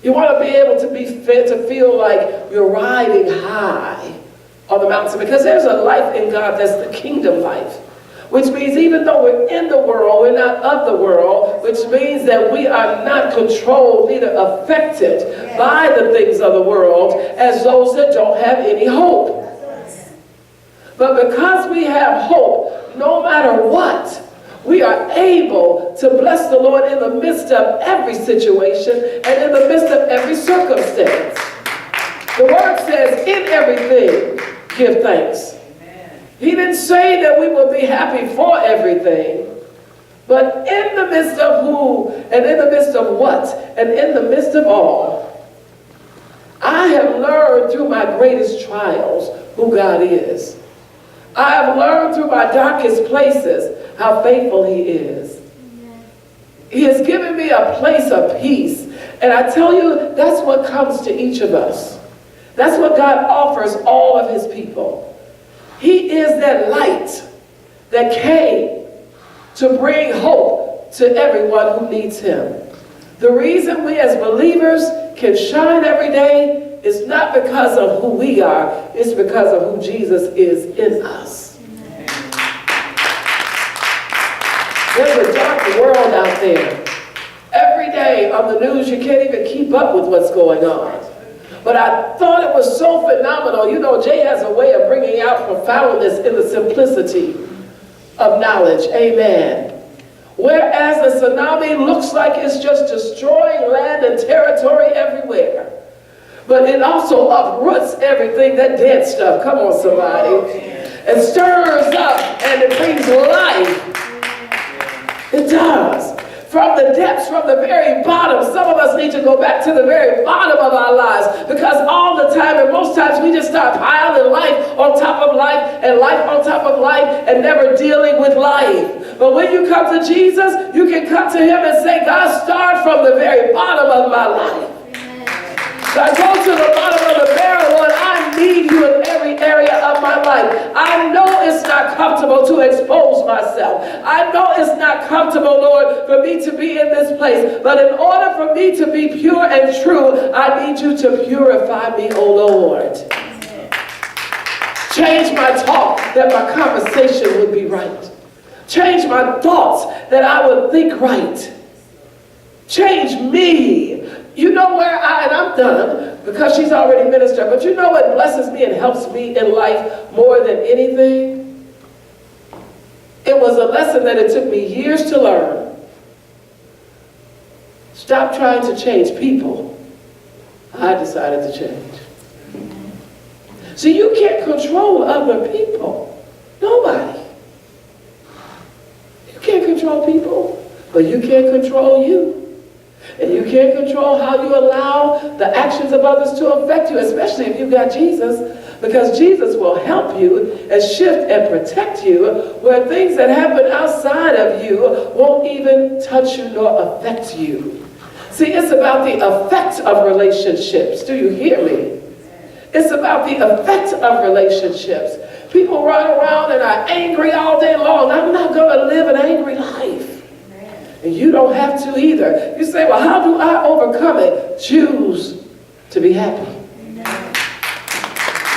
You want to be able to be fit, to feel like you're riding high on the mountain, because there's a life in God that's the kingdom life, which means even though we're in the world, we're not of the world, which means that we are not controlled, neither affected by the things of the world as those that don't have any hope. But because we have hope, no matter what, we are able to bless the Lord in the midst of every situation and in the midst of every circumstance. The word says, in everything, give thanks. He didn't say that we will be happy for everything, but in the midst of who, and in the midst of what, and in the midst of all, I have learned through my greatest trials who God is. I have learned through my darkest places how faithful He is. He has given me a place of peace. And I tell you, that's what comes to each of us. That's what God offers all of His people. He is that light that came to bring hope to everyone who needs Him. The reason we as believers can shine every day is not because of who we are, it's because of who Jesus is in us. There's a dark world out there. Every day on the news, you can't even keep up with what's going on. But I thought it was so phenomenal. You know, Jay has a way of bringing out profoundness in the simplicity of knowledge. Amen. Whereas the tsunami looks like it's just destroying land and territory everywhere, but it also uproots everything, that dead stuff, come on somebody, and stirs up and it brings life. It does. From the depths, from the very bottom. Some of us need to go back to the very bottom of our lives, because all the time and most times we just start piling life on top of life and life on top of life and never dealing with life. But when you come to Jesus, you can come to Him and say, God, start from the very bottom of my life. I go to the bottom of the barrel, and I need you in every area of my life. I know it's not comfortable to expose myself. I know it's not comfortable, Lord, for me to be in this place. But in order for me to be pure and true, I need you to purify me, O Lord. Change my talk that my conversation would be right. Change my thoughts that I would think right. Change me. You know where and I'm done because she's already ministered, but you know what blesses me and helps me in life more than anything? It was a lesson that it took me years to learn. Stop trying to change people. I decided to change. See, you can't control other people. Nobody. You can't control people, but you can't control you. And you can't control how you allow the actions of others to affect you, especially if you've got Jesus, because Jesus will help you and shift and protect you where things that happen outside of you won't even touch you nor affect you. See, it's about the effect of relationships. Do you hear me? It's about the effect of relationships. People run around and are angry all day long. I'm not going to live an angry life. And you don't have to either. You say, well, how do I overcome it? Choose to be happy. Amen.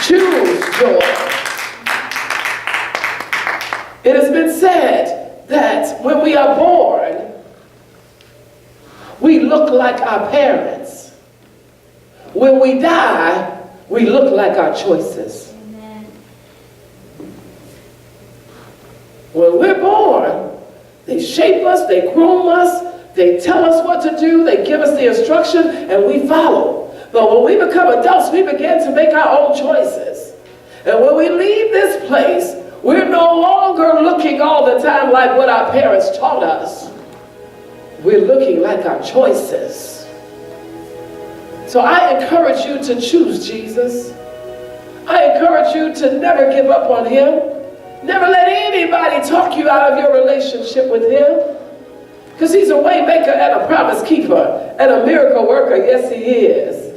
Choose joy. It has been said that when we are born, we look like our parents. When we die, we look like our choices. Amen. When we're born, they shape us, they groom us, they tell us what to do, they give us the instruction, and we follow. But when we become adults, we begin to make our own choices. And when we leave this place, we're no longer looking all the time like what our parents taught us. We're looking like our choices. So I encourage you to choose Jesus. I encourage you to never give up on Him. Never let anybody talk you out of your relationship with Him. Because He's a way maker and a promise keeper and a miracle worker. Yes, He is.